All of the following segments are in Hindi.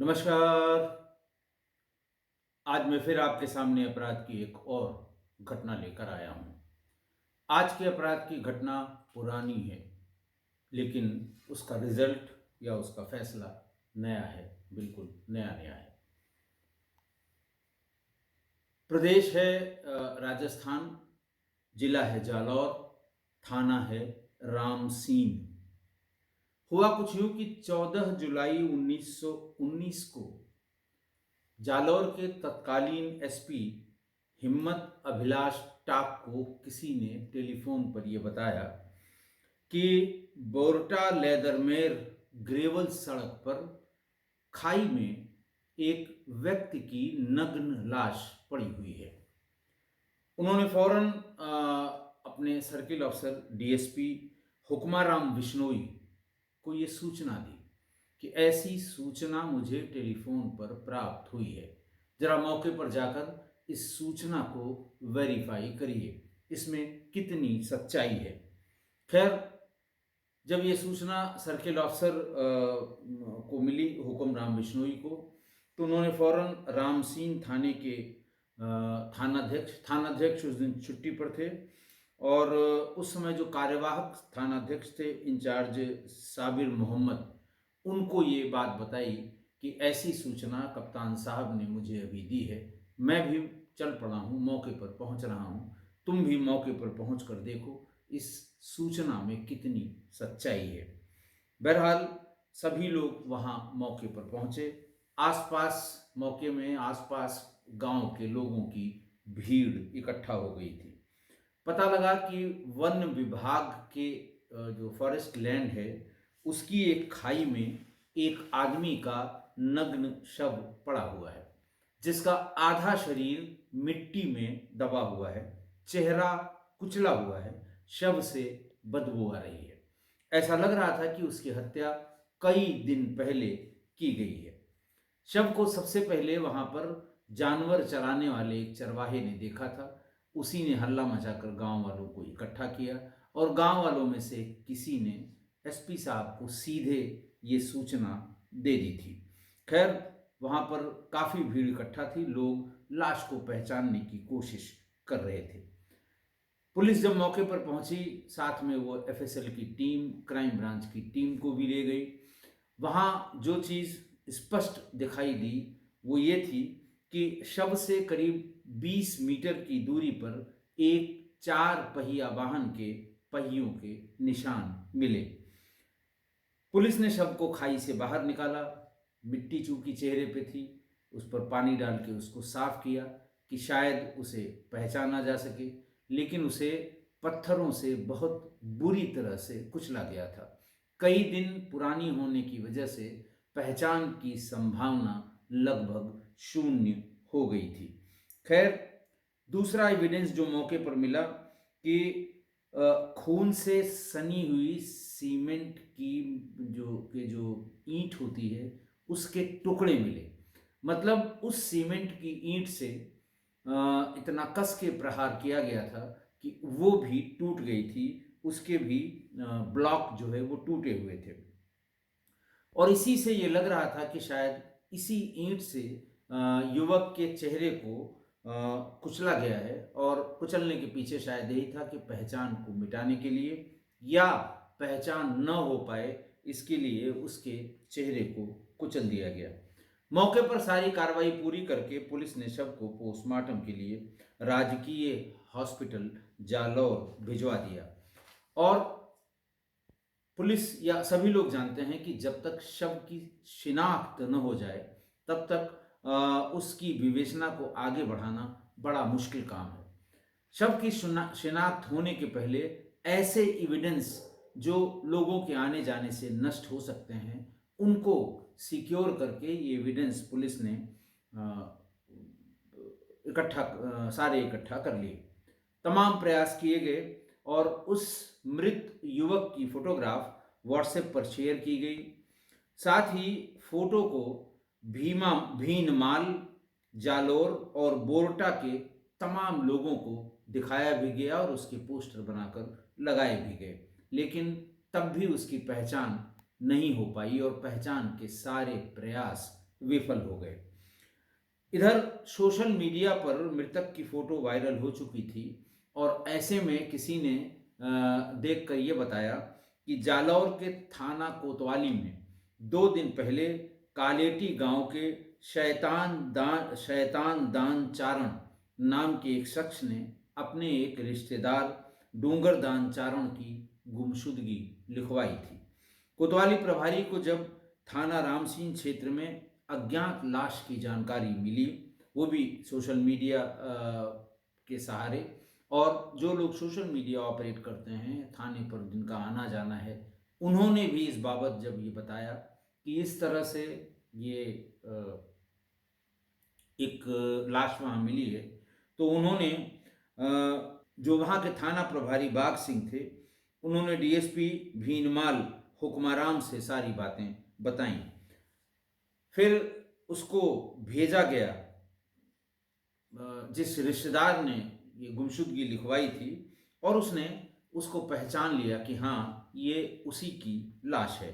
नमस्कार। आज मैं फिर आपके सामने अपराध की एक और घटना लेकर आया हूँ। आज के अपराध की घटना पुरानी है, लेकिन उसका रिजल्ट या उसका फैसला नया है, बिल्कुल नया-नया है। प्रदेश है राजस्थान, जिला है जालौर, थाना है रामसीन। हुआ कुछ यूँ कि 14 जुलाई 1919 को जालौर के तत्कालीन एसपी हिम्मत अभिलाष टाक को किसी ने टेलीफोन पर यह बताया कि बोरटा लेदरमेर ग्रेवल सड़क पर खाई में एक व्यक्ति की नग्न लाश पड़ी हुई है। उन्होंने फौरन अपने सर्किल अफसर डीएसपी हुक्माराम बिश्नोई को ये सूचना दी कि ऐसी सूचना मुझे टेलीफोन पर प्राप्त हुई है। ज़रा मौके पर जाकर इस सूचना को वेरीफाई करिए, इसमें कितनी सच्चाई है। खैर, जब ये सूचना सर्किल अफसर को मिली हुक्मराम बिश्नोई को, तो उन्होंने फ़ौरन रामसीन थाने के थानाध्यक्ष उस दिन छुट्टी पर थे और उस समय जो कार्यवाहक थानाध्यक्ष थे इंचार्ज साबिर मोहम्मद, उनको ये बात बताई कि ऐसी सूचना कप्तान साहब ने मुझे अभी दी है। मैं भी चल पड़ा हूँ, मौके पर पहुँच रहा हूँ। तुम भी मौके पर पहुँच कर देखो इस सूचना में कितनी सच्चाई है। बहरहाल सभी लोग वहाँ मौके पर पहुँचे। आसपास मौके में आसपास गांव के लोगों की भीड़ इकट्ठा हो गई थी। पता लगा कि वन विभाग के जो फॉरेस्ट लैंड है, उसकी एक खाई में एक आदमी का नग्न शव पड़ा हुआ है, जिसका आधा शरीर मिट्टी में दबा हुआ है, चेहरा कुचला हुआ है, शव से बदबू आ रही है। ऐसा लग रहा था कि उसकी हत्या कई दिन पहले की गई है। शव को सबसे पहले वहां पर जानवर चराने वाले एक चरवाहे ने देखा था। उसी ने हल्ला मचाकर गांव वालों को इकट्ठा किया और गांव वालों में से किसी ने एसपी साहब को सीधे ये सूचना दे दी थी। खैर, वहां पर काफी भीड़ इकट्ठा थी, लोग लाश को पहचानने की कोशिश कर रहे थे। पुलिस जब मौके पर पहुंची, साथ में वो एफएसएल की टीम, क्राइम ब्रांच की टीम को भी ले गई। वहाँ जो चीज़ स्पष्ट दिखाई दी वो ये थी कि शव से करीब 20 मीटर की दूरी पर एक 4 पहिया वाहन के पहियों के निशान मिले। पुलिस ने शव को खाई से बाहर निकाला। मिट्टी चूंकि चेहरे पे थी, उस पर पानी डाल के उसको साफ किया कि शायद उसे पहचाना जा सके, लेकिन उसे पत्थरों से बहुत बुरी तरह से कुचला गया था। कई दिन पुरानी होने की वजह से पहचान की संभावना लगभग शून्य हो गई थी। खैर, दूसरा एविडेंस जो मौके पर मिला कि खून से सनी हुई सीमेंट की जो ईंट होती है, उसके टुकड़े मिले। मतलब उस सीमेंट की ईंट से इतना कस के प्रहार किया गया था कि वो भी टूट गई थी, उसके भी ब्लॉक जो है वो टूटे हुए थे। और इसी से ये लग रहा था कि शायद इसी ईंट से युवक के चेहरे को कुचला गया है और कुचलने के पीछे शायद यही था कि पहचान को मिटाने के लिए या पहचान न हो पाए, इसके लिए उसके चेहरे को कुचल दिया गया। मौके पर सारी कार्रवाई पूरी करके पुलिस ने शव को पोस्टमार्टम के लिए राजकीय हॉस्पिटल जालौर भिजवा दिया। और पुलिस या सभी लोग जानते हैं कि जब तक शव की शिनाख्त न हो जाए, तब तक उसकी विवेचना को आगे बढ़ाना बड़ा मुश्किल काम है। शव की शिनाख्त होने के पहले ऐसे एविडेंस जो लोगों के आने जाने से नष्ट हो सकते हैं, उनको सिक्योर करके ये एविडेंस पुलिस ने सारे इकट्ठा कर लिए। तमाम प्रयास किए गए और उस मृत युवक की फोटोग्राफ व्हाट्सएप पर शेयर की गई। साथ ही फोटो को भीनमाल, जालोर और बोरटा के तमाम लोगों को दिखाया भी गया और उसके पोस्टर बनाकर लगाए भी गए, लेकिन तब भी उसकी पहचान नहीं हो पाई और पहचान के सारे प्रयास विफल हो गए। इधर सोशल मीडिया पर मृतक की फोटो वायरल हो चुकी थी और ऐसे में किसी ने देख कर ये बताया कि जालौर के थाना कोतवाली में 2 दिन पहले कालेटी गांव के शैतान दान चारण नाम के एक शख्स ने अपने एक रिश्तेदार डूंगर दान चारण की गुमशुदगी लिखवाई थी। कोतवाली प्रभारी को जब थाना रामसीन क्षेत्र में अज्ञात लाश की जानकारी मिली, वो भी सोशल मीडिया के सहारे, और जो लोग सोशल मीडिया ऑपरेट करते हैं थाने पर जिनका आना जाना है, उन्होंने भी इस बाबत जब ये बताया कि इस तरह से ये एक लाश वहाँ मिली है, तो उन्होंने जो वहाँ के थाना प्रभारी बाग सिंह थे, उन्होंने डीएसपी भीनमाल हुक्माराम से सारी बातें बताई। फिर उसको भेजा गया, जिस रिश्तेदार ने ये गुमशुदगी लिखवाई थी, और उसने उसको पहचान लिया कि हाँ ये उसी की लाश है।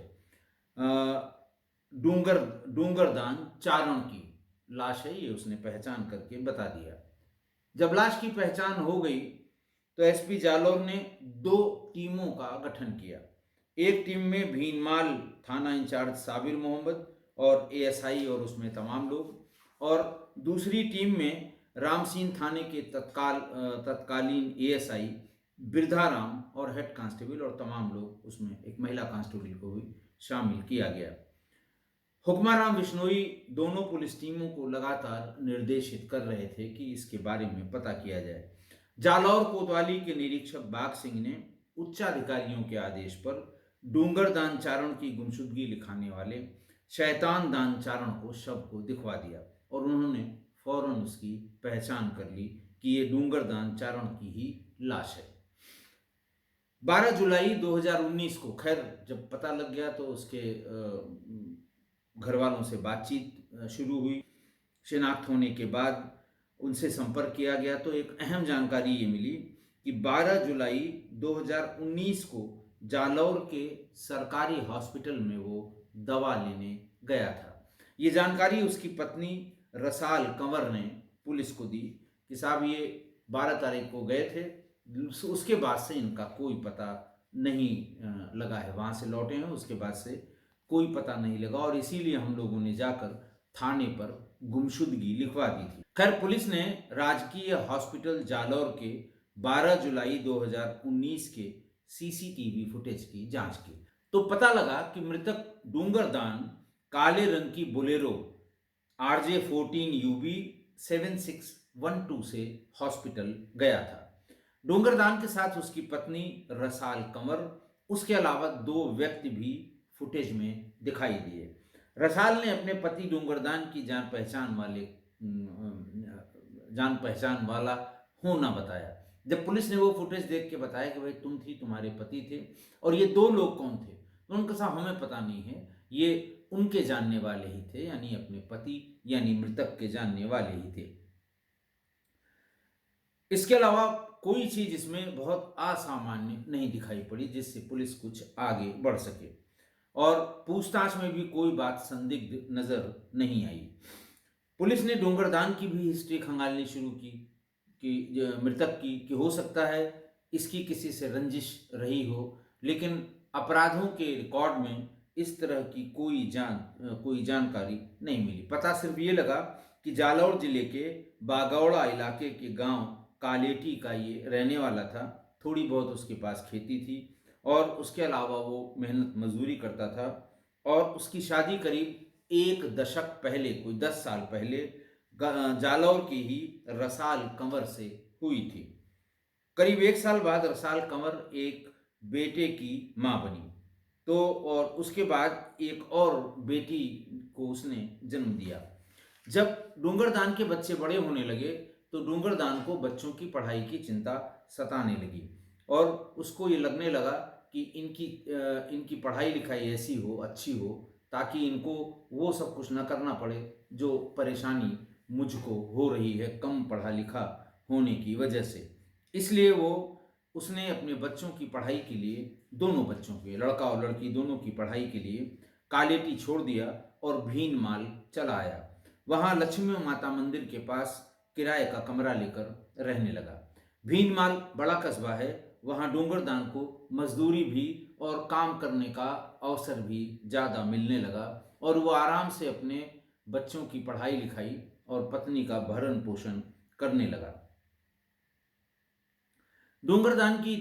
डूंगरदान चारण की लाश है ये, उसने पहचान करके बता दिया। जब लाश की पहचान हो गई तो एसपी जालौर ने 2 टीमों का गठन किया। एक टीम में भीनमाल थाना इंचार्ज साबिर मोहम्मद और एएसआई और उसमें तमाम लोग, और दूसरी टीम में रामसीन थाने के तत्कालीन एएसआई बिरधाराम और हेड कांस्टेबल और तमाम लोग, उसमें एक महिला कांस्टेबल को भी शामिल किया गया। हुक्माराम बिश्नोई दोनों पुलिस टीमों को लगातार निर्देशित कर रहे थे कि इसके बारे में पता किया जाए। जालौर कोतवाली के निरीक्षक बाग सिंह ने उच्चाधिकारियों के आदेश पर डूंगर दान चारण की गुमशुदगी लिखाने वाले शैतान दान चारण को शव को दिखवा दिया और उन्होंने फौरन उसकी पहचान कर ली कि ये डूंगर दान चारण की ही लाश है। 12 जुलाई 2019 को खैर जब पता लग गया तो उसके घर वालों से बातचीत शुरू हुई। शिनाख्त होने के बाद उनसे संपर्क किया गया तो एक अहम जानकारी ये मिली कि 12 जुलाई 2019 को जालौर के सरकारी हॉस्पिटल में वो दवा लेने गया था। ये जानकारी उसकी पत्नी रसाल कंवर ने पुलिस को दी कि साहब ये 12 तारीख को गए थे, उसके बाद से इनका कोई पता नहीं लगा है, वहाँ से लौटे हैं उसके बाद से कोई पता नहीं लगा और इसीलिए हम लोगों ने जाकर थाने पर गुमशुदगी लिखवा दी थी। खैर पुलिस ने राजकीय हॉस्पिटल जालौर के 12 जुलाई 2019 के सीसीटीवी फुटेज की जांच की तो पता लगा कि मृतक डूंगरदान काले रंग की बोलेरो RJ14UB 7612 से हॉस्पिटल गया था। डूंगरदान के साथ उसकी पत्नी रसाल कंवर, उसके अलावा 2 व्यक्ति भी फुटेज में दिखाई दिए। रसाल ने अपने पति डूंगरदान की जान पहचान वाला होना बताया। जब पुलिस ने वो फुटेज देख के बताया कि भाई तुम थी, तुम्हारे पति थे, और ये 2 लोग कौन थे, तो उनका साहब हमें पता नहीं है, ये उनके जानने वाले ही थे, यानी अपने पति यानी मृतक के जानने वाले ही थे। इसके अलावा कोई चीज इसमें बहुत असामान्य नहीं दिखाई पड़ी जिससे पुलिस कुछ आगे बढ़ सके और पूछताछ में भी कोई बात संदिग्ध नजर नहीं आई। पुलिस ने डूंगरदान की भी हिस्ट्री खंगालनी शुरू की कि मृतक की कि हो सकता है इसकी किसी से रंजिश रही हो, लेकिन अपराधों के रिकॉर्ड में इस तरह की कोई जानकारी नहीं मिली। पता सिर्फ ये लगा कि जालौर जिले के बागौड़ा इलाके के गांव कालेटी का ये रहने वाला था। थोड़ी बहुत उसके पास खेती थी और उसके अलावा वो मेहनत मजदूरी करता था और उसकी शादी करीब 1 दशक पहले, कोई 10 साल पहले जालौर की ही रसाल कंवर से हुई थी। करीब 1 साल बाद रसाल कंवर एक बेटे की मां बनी तो और उसके बाद एक और बेटी को उसने जन्म दिया। जब डूंगरदान के बच्चे बड़े होने लगे तो डूंगरदान को बच्चों की पढ़ाई की चिंता सताने लगी और उसको ये लगने लगा कि इनकी पढ़ाई लिखाई ऐसी हो, अच्छी हो, ताकि इनको वो सब कुछ न करना पड़े जो परेशानी मुझको हो रही है कम पढ़ा लिखा होने की वजह से। इसलिए उसने अपने बच्चों की पढ़ाई के लिए, दोनों बच्चों के, लड़का और लड़की दोनों की पढ़ाई के लिए कालेटी छोड़ दिया और भीनमाल चला आया। वहां लक्ष्मी माता मंदिर के पास किराए का कमरा लेकर रहने लगा। भीनमाल बड़ा कस्बा है, वहां डूंगरदान को मजदूरी भी और काम करने का अवसर भी ज़्यादा मिलने लगा और वो आराम से अपने बच्चों की पढ़ाई लिखाई और पत्नी का भरण पोषण करने लगा। डोंगरदान की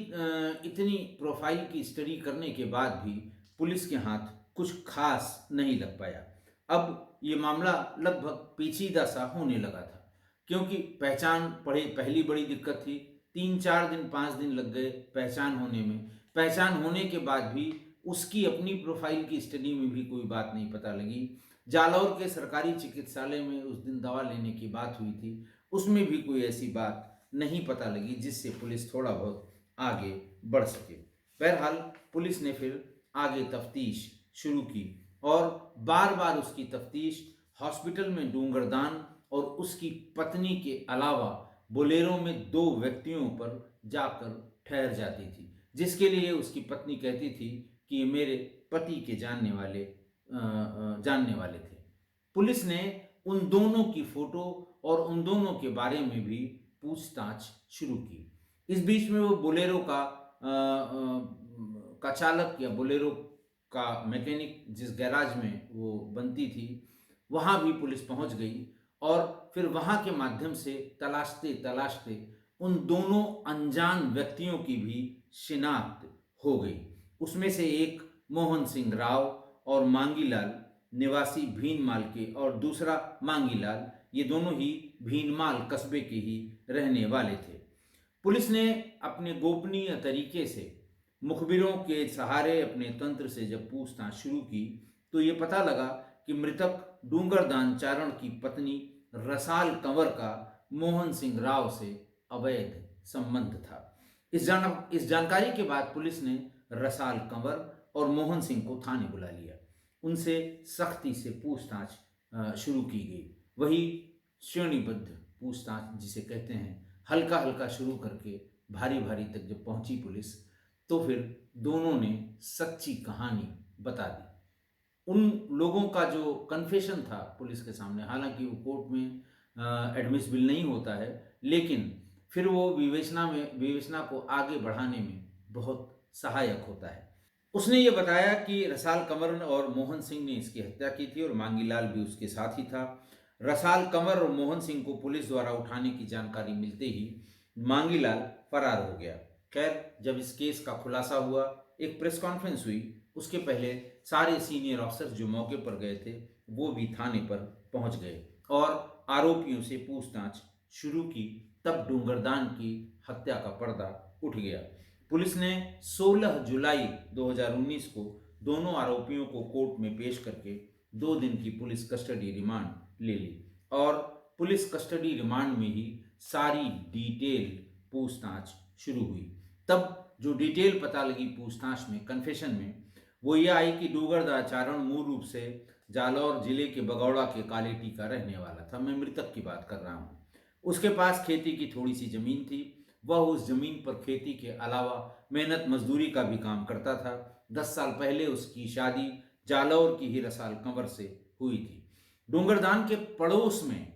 इतनी प्रोफाइल की स्टडी करने के बाद भी पुलिस के हाथ कुछ खास नहीं लग पाया। अब ये मामला लगभग पेचीदा सा होने लगा था, क्योंकि पहचान पहली बड़ी दिक्कत थी। 3-4 दिन 5 दिन लग गए पहचान होने में। पहचान होने के बाद भी उसकी अपनी प्रोफाइल की स्टडी में भी कोई बात नहीं पता लगी। जालौर के सरकारी चिकित्सालय में उस दिन दवा लेने की बात हुई थी, उसमें भी कोई ऐसी बात नहीं पता लगी जिससे पुलिस थोड़ा बहुत आगे बढ़ सके। बहरहाल पुलिस ने फिर आगे तफ्तीश शुरू की और बार बार उसकी तफ्तीश हॉस्पिटल में डूंगरदान और उसकी पत्नी के अलावा बोलेरो में 2 व्यक्तियों पर जाकर ठहर जाती थी, जिसके लिए उसकी पत्नी कहती थी कि ये मेरे पति के जानने वाले थे। पुलिस ने उन दोनों की फोटो और उन दोनों के बारे में भी पूछताछ शुरू की। इस बीच में वो बोलेरो का चालक या बोलेरो का मैकेनिक जिस गैराज में वो बनती थी, वहाँ भी पुलिस पहुँच गई और फिर वहाँ के माध्यम से तलाशते तलाशते उन दोनों अनजान व्यक्तियों की भी शिनाख्त हो गई। उसमें से एक मोहन सिंह राव और मांगीलाल निवासी भीनमाल के, और दूसरा मांगीलाल, ये दोनों ही भीनमाल कस्बे के ही रहने वाले थे। पुलिस ने अपने गोपनीय तरीके से मुखबिरों के सहारे अपने तंत्र से जब पूछताछ शुरू की तो ये पता लगा कि मृतक डूंगरदान चारण की पत्नी रसाल कंवर का मोहन सिंह राव से अवैध संबंध था। इस जानकारी के बाद पुलिस ने रसाल कंवर और मोहन सिंह को थाने बुला लिया। उनसे सख्ती से पूछताछ शुरू की गई। वही श्रेणीबद्ध पूछताछ जिसे कहते हैं, हल्का हल्का शुरू करके भारी भारी तक जब पहुंची पुलिस, तो फिर दोनों ने सच्ची कहानी बता दी। उन लोगों का जो कन्फेशन था पुलिस के सामने, हालांकि वो कोर्ट में एडमिसिबल नहीं होता है, लेकिन फिर वो विवेचना को आगे बढ़ाने में बहुत सहायक होता है। उसने ये बताया कि रसाल कंवर और मोहन सिंह ने इसकी हत्या की थी और मांगीलाल भी उसके साथ ही था। रसाल कंवर और मोहन सिंह को पुलिस द्वारा उठाने की जानकारी मिलते ही मांगीलाल फरार हो गया। खैर, जब इस केस का खुलासा हुआ, एक प्रेस कॉन्फ्रेंस हुई। उसके पहले सारे सीनियर ऑफिसर्स जो मौके पर गए थे वो भी थाने पर पहुंच गए और आरोपियों से पूछताछ शुरू की। तब डूंगरदान की हत्या का पर्दा उठ गया। पुलिस ने 16 जुलाई 2019 को दोनों आरोपियों को कोर्ट में पेश करके 2 दिन की पुलिस कस्टडी रिमांड ले ली और पुलिस कस्टडी रिमांड में ही सारी डिटेल पूछताछ शुरू हुई। तब जो डिटेल पता लगी पूछताछ में, कन्फेशन में, वो ये आई कि डूंगरदाचारण मूल रूप से जालौर जिले के बगौड़ा के कालेटी का रहने वाला था। मैं मृतक की बात कर रहा हूँ। उसके पास खेती की थोड़ी सी जमीन थी। वह उस जमीन पर खेती के अलावा मेहनत मजदूरी का भी काम करता था। 10 साल पहले उसकी शादी जालौर की ही रसाल कंवर से हुई थी। डूंगरदान के पड़ोस में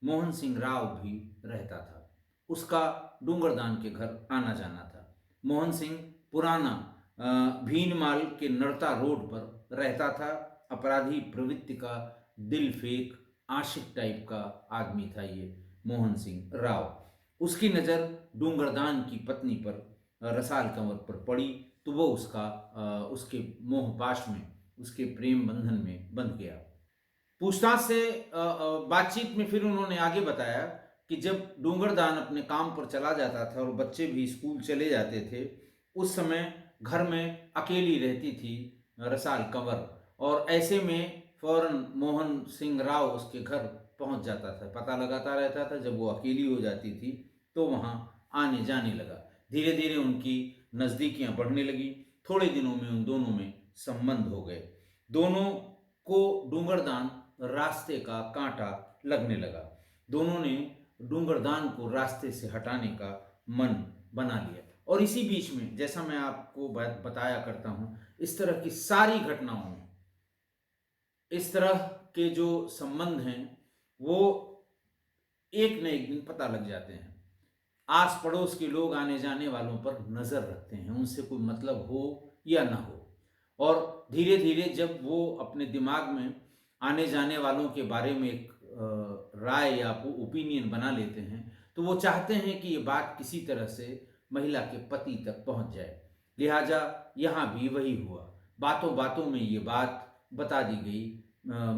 मोहन सिंह राव भी रहता था। उसका डूंगरदान के घर आना जाना था। मोहन सिंह पुराना भीनमाल के नड़ता रोड पर रहता था। अपराधी प्रवृत्ति का दिल फेंक आशिक टाइप का आदमी था ये मोहन सिंह राव। उसकी नज़र डूंगरदान की पत्नी पर, रसाल कंवर पर पड़ी तो वो उसके मोहपाश में, उसके प्रेम बंधन में बंध गया। पूछताछ से बातचीत में फिर उन्होंने आगे बताया कि जब डूंगरदान अपने काम पर चला जाता था और बच्चे भी स्कूल चले जाते थे, उस समय घर में अकेली रहती थी रसाल कंवर, और ऐसे में फौरन मोहन सिंह राव उसके घर पहुंच जाता था, पता लगाता रहता था। जब वो अकेली हो जाती थी तो वहाँ आने जाने लगा। धीरे धीरे उनकी नज़दीकियाँ बढ़ने लगी। थोड़े दिनों में उन दोनों में संबंध हो गए। दोनों को डूंगरदान रास्ते का कांटा लगने लगा। दोनों ने डूंगरदान को रास्ते से हटाने का मन बना लिया। और इसी बीच में, जैसा मैं आपको बताया करता हूँ, इस तरह की सारी घटनाओं में इस तरह के जो संबंध हैं वो एक न एक दिन पता लग जाते हैं। आस पड़ोस के लोग आने जाने वालों पर नज़र रखते हैं, उनसे कोई मतलब हो या ना हो। और धीरे धीरे जब वो अपने दिमाग में आने जाने वालों के बारे में एक राय या ओपिनियन बना लेते हैं, तो वो चाहते हैं कि ये बात किसी तरह से महिला के पति तक पहुंच जाए। लिहाजा यहाँ भी वही हुआ, बातों बातों में ये बात बता दी गई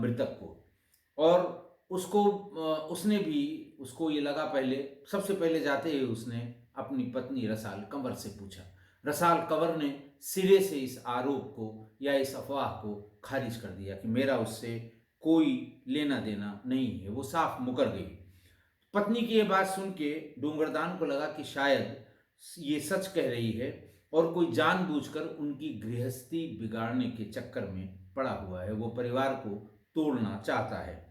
मृतक को। और उसने भी, उसको ये लगा, पहले सबसे पहले जाते ही उसने अपनी पत्नी रसाल कंवर से पूछा। रसाल कंवर ने सिरे से इस आरोप को या इस अफवाह को खारिज कर दिया कि मेरा उससे कोई लेना देना नहीं है, वो साफ मुकर गई। पत्नी की ये बात सुन के डूंगरदान को लगा कि शायद ये सच कह रही है और कोई जानबूझकर उनकी गृहस्थी बिगाड़ने के चक्कर में पड़ा हुआ है, वो परिवार को तोड़ना चाहता है।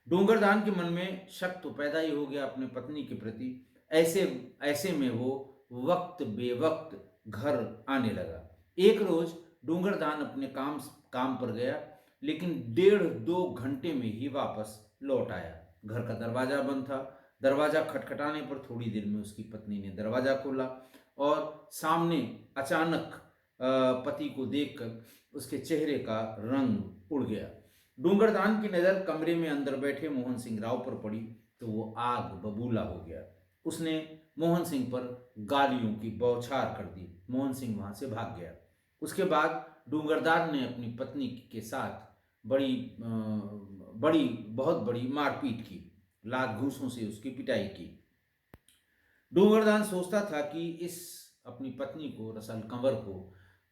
डूंगरदान के मन में शक तो पैदा ही हो गया अपने पत्नी के प्रति। ऐसे ऐसे में वो वक्त बेवक्त घर आने लगा। एक रोज डूंगरदान अपने काम पर गया, लेकिन 1.5-2 घंटे में ही वापस लौट आया। घर का दरवाजा बंद था। दरवाजा खटखटाने पर थोड़ी देर में उसकी पत्नी ने दरवाजा खोला और सामने अचानक पति को देखकर उसके चेहरे का रंग उड़ गया। डूंगरदान की नज़र कमरे में अंदर बैठे मोहन सिंह राव पर पड़ी तो वो आग बबूला हो गया। उसने मोहन सिंह पर गालियों की बौछार कर दी। मोहन सिंह वहां से भाग गया। उसके बाद डूंगरदान ने अपनी पत्नी के साथ बहुत बड़ी मारपीट की, लात घूंसों से उसकी पिटाई की। डूंगरदान सोचता था कि इस अपनी पत्नी को, रसल कंवर को,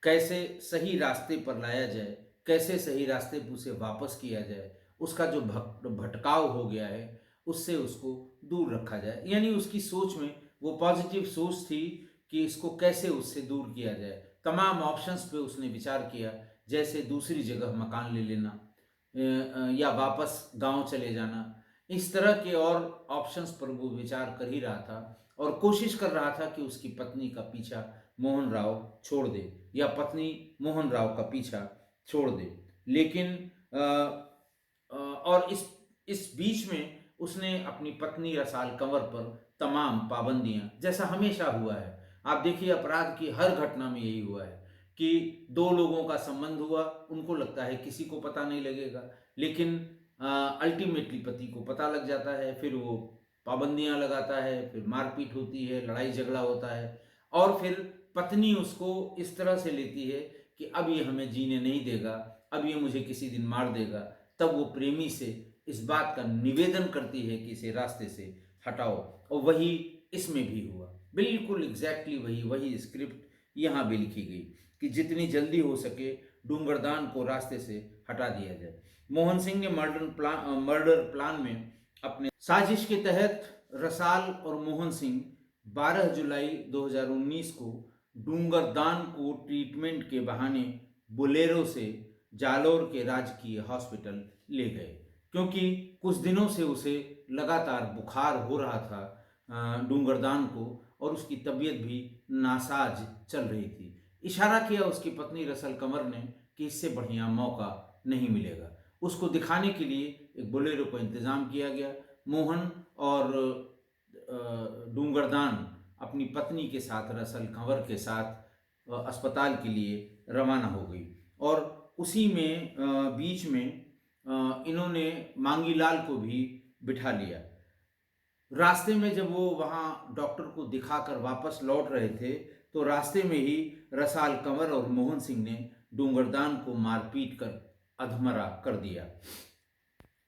कैसे सही रास्ते पर लाया जाए, कैसे सही रास्ते पर उसे वापस किया जाए, उसका जो भटकाव हो गया है उससे उसको दूर रखा जाए। यानी उसकी सोच में वो पॉजिटिव सोच थी कि इसको कैसे उससे दूर किया जाए। तमाम ऑप्शंस पे उसने विचार किया, जैसे दूसरी जगह मकान ले लेना या वापस गांव चले जाना। इस तरह के और ऑप्शंस पर वो विचार कर ही रहा था और कोशिश कर रहा था कि उसकी पत्नी का पीछा मोहन राव छोड़ दे या पत्नी मोहन राव का पीछा छोड़ दे। लेकिन और इस बीच में उसने अपनी पत्नी रसाल कंवर पर तमाम पाबंदियां, जैसा हमेशा हुआ है, आप देखिए अपराध की हर घटना में यही हुआ है कि दो लोगों का संबंध हुआ, उनको लगता है किसी को पता नहीं लगेगा, लेकिन अल्टीमेटली पति को पता लग जाता है, फिर वो पाबंदियां लगाता है, फिर मारपीट होती है, लड़ाई झगड़ा होता है और फिर पत्नी उसको इस तरह से लेती है कि अब ये हमें जीने नहीं देगा, अब ये मुझे किसी दिन मार देगा। तब वो प्रेमी से इस बात का निवेदन करती है कि इसे रास्ते से हटाओ, और वही इसमें भी हुआ। बिल्कुल एग्जैक्टली वही स्क्रिप्ट यहाँ भी लिखी गई कि जितनी जल्दी हो सके डूंगरदान को रास्ते से हटा दिया जाए। मोहन सिंह ने मर्डर प्लान में अपने साजिश के तहत रसाल और मोहन सिंह 12 जुलाई 2019 को डूंगरदान को ट्रीटमेंट के बहाने बोलेरो से जालोर के राजकीय हॉस्पिटल ले गए, क्योंकि कुछ दिनों से उसे लगातार बुखार हो रहा था डूंगरदान को, और उसकी तबीयत भी नासाज चल रही थी। इशारा किया उसकी पत्नी रसल कंवर ने कि इससे बढ़िया मौका नहीं मिलेगा। उसको दिखाने के लिए एक बोलेरो का इंतज़ाम किया गया। मोहन और डूंगरदान अपनी पत्नी के साथ, रसल कंवर के साथ अस्पताल के लिए रवाना हो गई। और उसी में बीच में इन्होंने मांगीलाल को भी बिठा लिया। रास्ते में जब वो वहाँ डॉक्टर को दिखाकर वापस लौट रहे थे तो रास्ते में ही रसाल कंवर और मोहन सिंह ने डूंगरदान को मारपीट कर अधमरा कर दिया,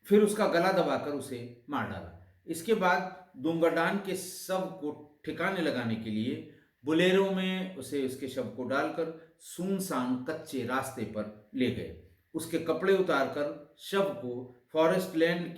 फिर उसका गला दबाकर उसे मार डाला। इसके बाद डूंगरदान के शव को ठिकाने लगाने के लिए बोलेरो में उसके शव को डालकर सुनसान कच्चे रास्ते पर ले गए। उसके कपड़े उतारकर शव को फॉरेस्ट लैंड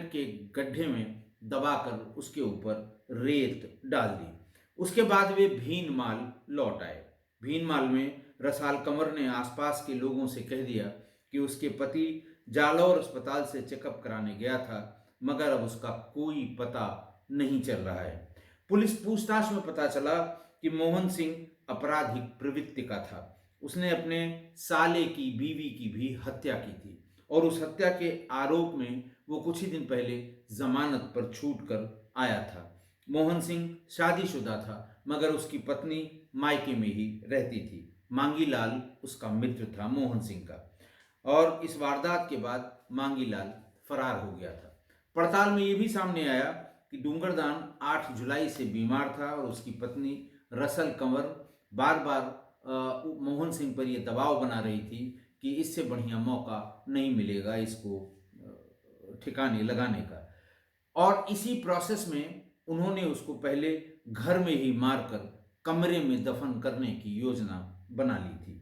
के गड्ढे में दबाकर उसके ऊपर रेत डाल दी। उसके बाद वे भीनमाल लौट आए। भीनमाल में रसाल कंवर ने आसपास के लोगों से कह दिया कि उसके पति जालौर अस्पताल से चेकअप कराने गया था, मगर अब उसका कोई पता नहीं चल रहा है। पुलिस पूछताछ में पता चला कि मोहन सिंह आपराधिक प्रवृत्ति का था उसने अपने साले की बीवी की भी हत्या की थी और उस हत्या के आरोप में वो कुछ ही दिन पहले जमानत पर छूट कर आया था। मोहन सिंह शादीशुदा था मगर उसकी पत्नी मायके में ही रहती थी। मांगीलाल उसका मित्र था मोहन सिंह का। और इस वारदात के बाद मांगीलाल फरार हो गया था। पड़ताल में ये भी सामने आया कि डूंगरदान 8 जुलाई से बीमार था और उसकी पत्नी रसल कंवर बार बार मोहन सिंह पर यह दबाव बना रही थी कि इससे बढ़िया मौका नहीं मिलेगा इसको ठिकाने लगाने का। और इसी प्रोसेस में उन्होंने उसको पहले घर में ही मारकर कमरे में दफन करने की योजना बना ली थी।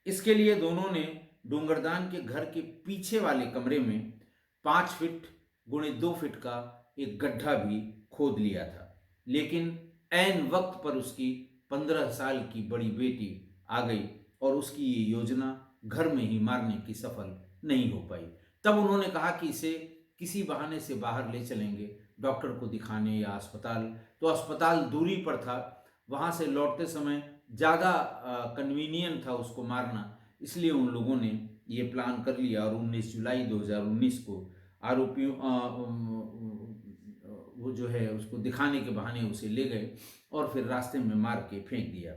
इसके लिए दोनों ने डूंगरदान के घर के पीछे वाले कमरे में 5 फीट गुणे 2 फीट का एक गड्ढा भी खोद लिया था। लेकिन ऐन वक्त पर उसकी 15 साल की बड़ी बेटी आ गई और उसकी ये योजना घर में ही मारने की सफल नहीं हो पाई। तब उन्होंने कहा कि इसे किसी बहाने से बाहर ले चलेंगे डॉक्टर को दिखाने या अस्पताल। तो अस्पताल दूरी पर था, वहाँ से लौटते समय ज़्यादा कन्वीनियंट था उसको मारना, इसलिए उन लोगों ने ये प्लान कर लिया और 19 जुलाई 2019 को आरोपियों वो जो है उसको दिखाने के बहाने उसे ले गए और फिर रास्ते में मार के फेंक दिया।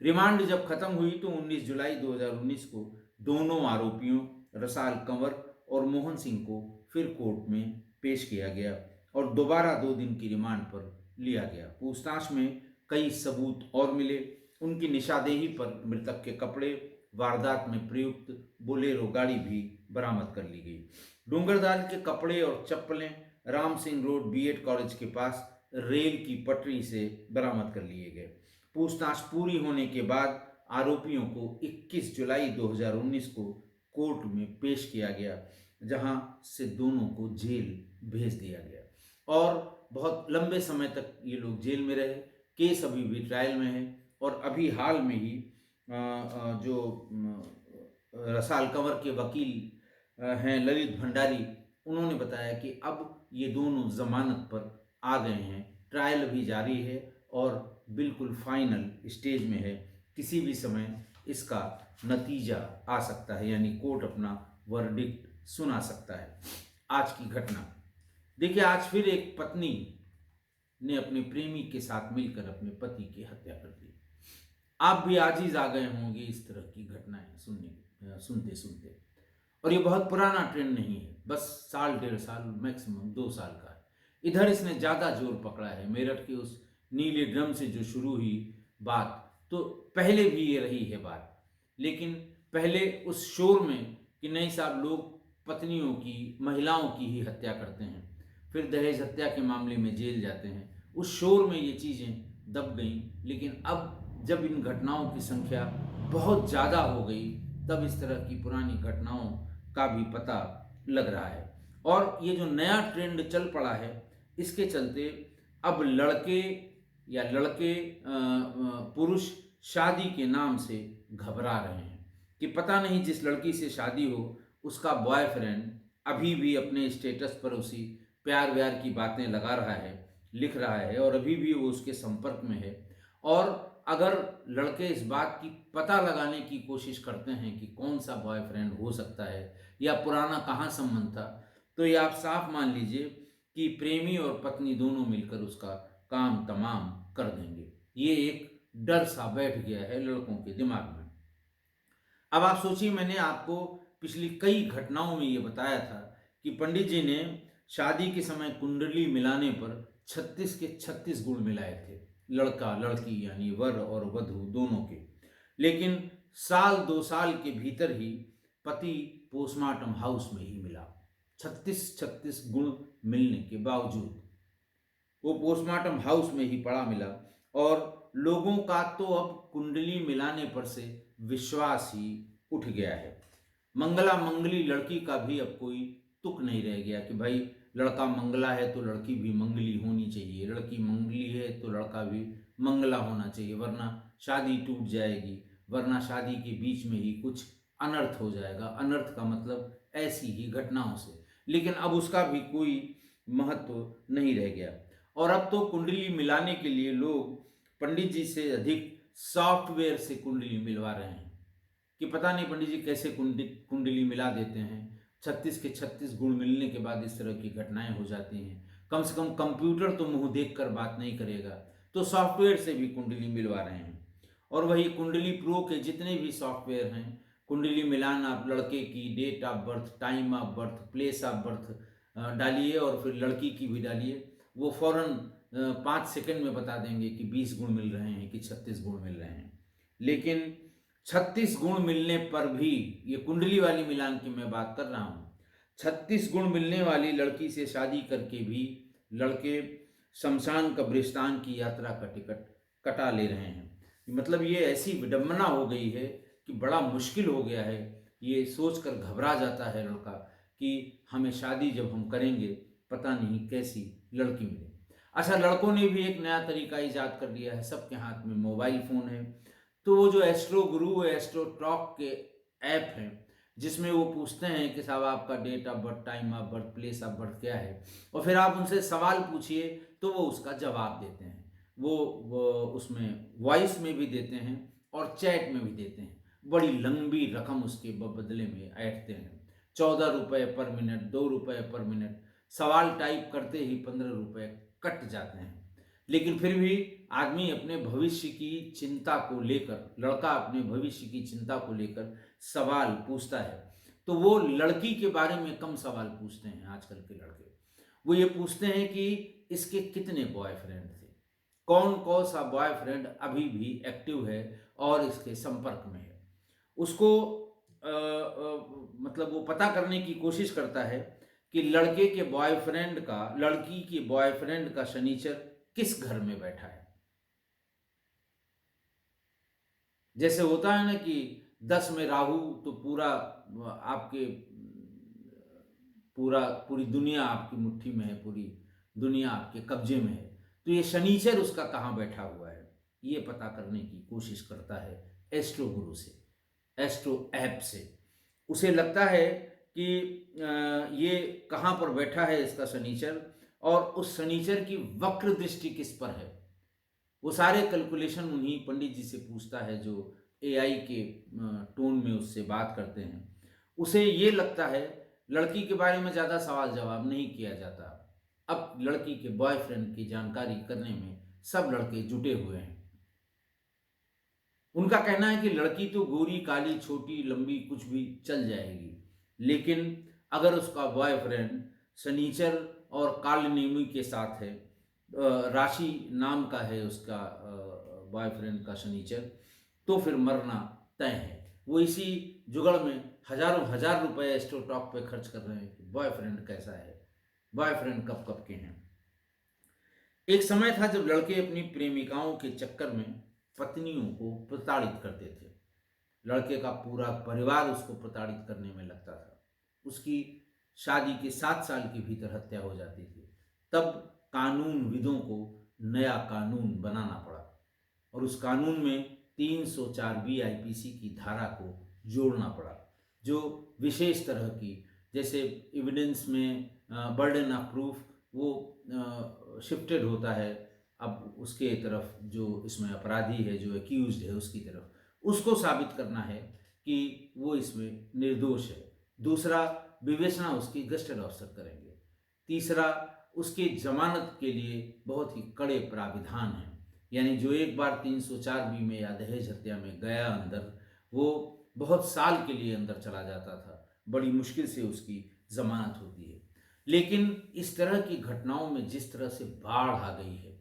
रिमांड जब खत्म हुई तो 19 जुलाई 2019 को दोनों आरोपियों रसाल कंवर और मोहन सिंह को फिर कोर्ट में पेश किया गया और दोबारा 2 दिन की रिमांड पर लिया गया। पूछताछ में कई सबूत और मिले। उनकी निशानदेही पर मृतक के कपड़े, वारदात में प्रयुक्त बोलेरो गाड़ी भी बरामद कर ली गई। डूंगरदान के कपड़े और चप्पलें Ram Singh road BEd college के पास रेल की पटरी से बरामद कर लिए गए। पूछताछ पूरी होने के बाद आरोपियों को 21 जुलाई 2019 को कोर्ट में पेश किया गया, जहां से दोनों को जेल भेज दिया गया और बहुत लंबे समय तक ये लोग जेल में रहे। केस अभी भी ट्रायल में है और अभी हाल में ही जो रसाल कंवर के वकील हैं ललित भंडारी, उन्होंने बताया कि अब ये दोनों जमानत पर आ गए हैं, ट्रायल भी जारी है और बिल्कुल फाइनल स्टेज में है। किसी भी समय इसका नतीजा आ सकता है, यानी कोर्ट अपना वर्डिक्ट सुना सकता है। आज की घटना देखिए, आज फिर एक पत्नी ने अपने प्रेमी के साथ मिलकर अपने पति की हत्या कर दी। आप भी आजीज आ गए होंगे इस तरह की घटनाएं सुनते सुनते। और ये बहुत पुराना ट्रेंड नहीं है, बस साल 1.5 साल मैक्सिमम 2 साल का है। इधर इसने ज़्यादा जोर पकड़ा है। मेरठ के उस नीले ड्रम से जो शुरू हुई बात, तो पहले भी ये रही है बात, लेकिन पहले उस शोर में कि नहीं साहब लोग पत्नियों की, महिलाओं की ही हत्या करते हैं, फिर दहेज हत्या के मामले में जेल जाते हैं, उस शोर में ये चीज़ें दब गईं। लेकिन अब जब इन घटनाओं की संख्या बहुत ज़्यादा हो गई, तब इस तरह की पुरानी घटनाओं का भी पता लग रहा है। और ये जो नया ट्रेंड चल पड़ा है, इसके चलते अब लड़के या लड़के पुरुष शादी के नाम से घबरा रहे हैं कि पता नहीं जिस लड़की से शादी हो उसका बॉयफ्रेंड अभी भी अपने स्टेटस पर उसी प्यार व्यार की बातें लगा रहा है, लिख रहा है और अभी भी वो उसके संपर्क में है। और अगर लड़के इस बात की पता लगाने की कोशिश करते हैं कि कौन सा बॉयफ्रेंड हो सकता है या पुराना कहाँ संबंध था, तो ये आप साफ मान लीजिए कि प्रेमी और पत्नी दोनों मिलकर उसका काम तमाम कर देंगे। ये एक डर सा बैठ गया है लड़कों के दिमाग में। अब आप सोचिए, मैंने आपको पिछली कई घटनाओं में ये बताया था कि पंडित जी ने शादी के समय कुंडली मिलाने पर 36 के 36 गुण मिलाए थे, लड़का लड़की यानी वर और वधू दोनों के। लेकिन साल 2 साल के भीतर ही पति पोस्टमार्टम हाउस में ही मिला। 36 गुण मिलने के बावजूद वो पोस्टमार्टम हाउस में ही पड़ा मिला। और लोगों का तो अब कुंडली मिलाने पर से विश्वास ही उठ गया है। मंगला मंगली लड़की का भी अब कोई तुक नहीं रह गया कि भाई लड़का मंगला है तो लड़की भी मंगली होनी चाहिए, लड़की मंगली है तो लड़का भी मंगला होना चाहिए, वरना शादी टूट जाएगी, वरना शादी के बीच में ही कुछ अनर्थ हो जाएगा। अनर्थ का मतलब ऐसी ही घटनाओं से। लेकिन अब उसका भी कोई महत्व नहीं रह गया। और अब तो कुंडली मिलाने के लिए लोग पंडित जी से अधिक सॉफ्टवेयर से कुंडली मिलवा रहे हैं। कि पता नहीं पंडित जी कैसे कुंडली मिला देते हैं, 36 के 36 गुण मिलने के बाद इस तरह की घटनाएं हो जाती हैं। कम से कम कंप्यूटर तो मुंह देख कर बात नहीं करेगा, तो सॉफ्टवेयर से भी कुंडली मिलवा रहे हैं। और वही कुंडली प्रो के जितने भी सॉफ्टवेयर हैं, कुंडली मिलान आप लड़के की date of birth, time of birth, place of birth डालिए और फिर लड़की की भी डालिए, वो फौरन 5 सेकंड में बता देंगे कि 20 गुण मिल रहे हैं कि 36 गुण मिल रहे हैं। लेकिन 36 गुण मिलने पर भी, ये कुंडली वाली मिलान की मैं बात कर रहा हूँ, 36 गुण मिलने वाली लड़की से शादी करके भी लड़के शमशान कब्रिस्तान की यात्रा का टिकट कटा ले रहे हैं। मतलब ये ऐसी विडंबना हो गई है कि बड़ा मुश्किल हो गया है। ये सोचकर घबरा जाता है लड़का कि हमें शादी जब हम करेंगे पता नहीं कैसी लड़की मिले। अच्छा, लड़कों ने भी एक नया तरीका ईजाद कर लिया है, सबके हाथ में मोबाइल फ़ोन है। तो वो जो एस्ट्रो गुरु, एस्ट्रो टॉक के ऐप हैं, जिसमें वो पूछते हैं कि साहब आपका date of birth, time of birth, place of birth क्या है, और फिर आप उनसे सवाल पूछिए तो वो उसका जवाब देते हैं। वो उसमें वॉइस में भी देते हैं और चैट में भी देते हैं। बड़ी लंबी रकम उसके बदले में ऐंठते हैं, 14 रुपये पर मिनट, 2 रुपये पर मिनट। सवाल टाइप करते ही 15 रुपये कट जाते हैं। लेकिन फिर भी आदमी अपने भविष्य की चिंता को लेकर, लड़का अपने भविष्य की चिंता को लेकर सवाल पूछता है। तो वो लड़की के बारे में कम सवाल पूछते हैं आजकल के लड़के। वो ये पूछते हैं कि इसके कितने बॉयफ्रेंड थे, कौन कौन सा बॉयफ्रेंड अभी भी एक्टिव है और इसके संपर्क में है। उसको मतलब वो पता करने की कोशिश करता है कि लड़के के बॉयफ्रेंड का, लड़की के बॉयफ्रेंड का शनिचर किस घर में बैठा है। जैसे होता है ना कि 10 में राहु तो पूरा आपके, पूरी दुनिया आपकी मुट्ठी में है, पूरी दुनिया आपके कब्जे में है। तो ये शनिचर उसका कहाँ बैठा हुआ है, ये पता करने की कोशिश करता है एस्ट्रो गुरु से, एस्ट्रो ऐप से। उसे लगता है कि ये कहाँ पर बैठा है इसका शनिचर, और उस शनिचर की वक्र दृष्टि किस पर है। वो सारे कैलकुलेशन उन्हीं पंडित जी से पूछता है जो एआई के टोन में उससे बात करते हैं। उसे ये लगता है, लड़की के बारे में ज़्यादा सवाल जवाब नहीं किया जाता। अब लड़की के बॉयफ्रेंड की जानकारी करने में सब लड़के जुटे हुए हैं। उनका कहना है कि लड़की तो गोरी, काली, छोटी, लंबी, कुछ भी चल जाएगी, लेकिन अगर उसका बॉयफ्रेंड शनिचर और कालनेमी के साथ है, राशि नाम का है उसका बॉयफ्रेंड का शनिचर, तो फिर मरना तय है। वो इसी जुगड़ में हजारों हजार रुपए एस्ट्रोटॉक पे खर्च कर रहे हैं कि बॉयफ्रेंड कैसा है, बॉयफ्रेंड कब कब के हैं। एक समय था जब लड़के अपनी प्रेमिकाओं के चक्कर में पत्नियों को प्रताड़ित करते थे। लड़के का पूरा परिवार उसको प्रताड़ित करने में लगता था। उसकी शादी के 7 साल के भीतर हत्या हो जाती थी। तब कानूनविदों को नया कानून बनाना पड़ा और उस कानून में 304 बीआईपीसी की धारा को जोड़ना पड़ा, जो विशेष तरह की, जैसे एविडेंस में बर्डन ऑफ प्रूफ वो शिफ्टेड होता है अब उसके तरफ, जो इसमें अपराधी है, जो एक्यूज्ड है, उसकी तरफ। उसको साबित करना है कि वो इसमें निर्दोष है। दूसरा, विवेचना उसकी गस्टेड ऑफिसर करेंगे। तीसरा, उसके जमानत के लिए बहुत ही कड़े प्राविधान हैं। यानी जो एक बार 304 बी में या दहेज हत्या में गया अंदर, वो बहुत साल के लिए अंदर चला जाता था। बड़ी मुश्किल से उसकी जमानत होती है। लेकिन इस तरह की घटनाओं में जिस तरह से बाढ़ आ गई है,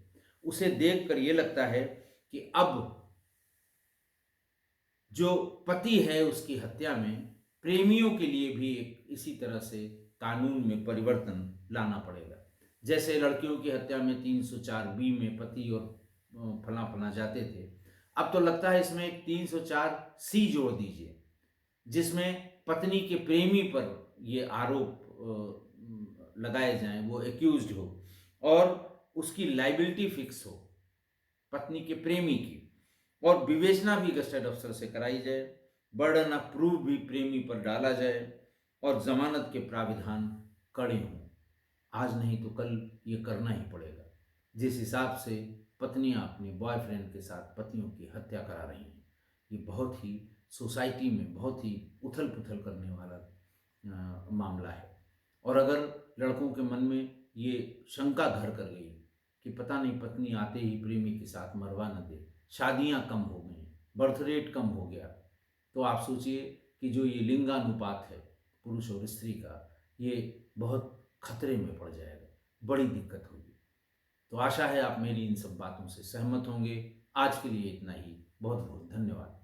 उसे देखकर ये लगता है कि अब जो पति है उसकी हत्या में, प्रेमियों के लिए भी एक इसी तरह से कानून में परिवर्तन लाना पड़ेगा। जैसे लड़कियों की हत्या में 304 बी में पति और फला फला जाते थे, अब तो लगता है इसमें एक 304 सी जोड़ दीजिए, जिसमें पत्नी के प्रेमी पर ये आरोप लगाए जाएं, वो एक्यूज्ड हो और उसकी लाइबिलिटी फिक्स हो पत्नी के प्रेमी की, और विवेचना भी गस्टेड अफसर से कराई जाए, बर्डन ऑफ प्रूफ भी प्रेमी पर डाला जाए और जमानत के प्राविधान कड़े हों। आज नहीं तो कल ये करना ही पड़ेगा। जिस हिसाब से पत्नियां अपने बॉयफ्रेंड के साथ पतियों की हत्या करा रही हैं, ये बहुत ही सोसाइटी में बहुत ही उथल पुथल करने वाला मामला है। और अगर लड़कों के मन में ये शंका घर कर गई कि पता नहीं पत्नी आते ही प्रेमी के साथ मरवा न दे, शादियां कम हो गई, बर्थ रेट कम हो गया, तो आप सोचिए कि जो ये लिंगानुपात है पुरुष और स्त्री का, ये बहुत खतरे में पड़ जाएगा, बड़ी दिक्कत होगी। तो आशा है आप मेरी इन सब बातों से सहमत होंगे। आज के लिए इतना ही। बहुत बहुत धन्यवाद।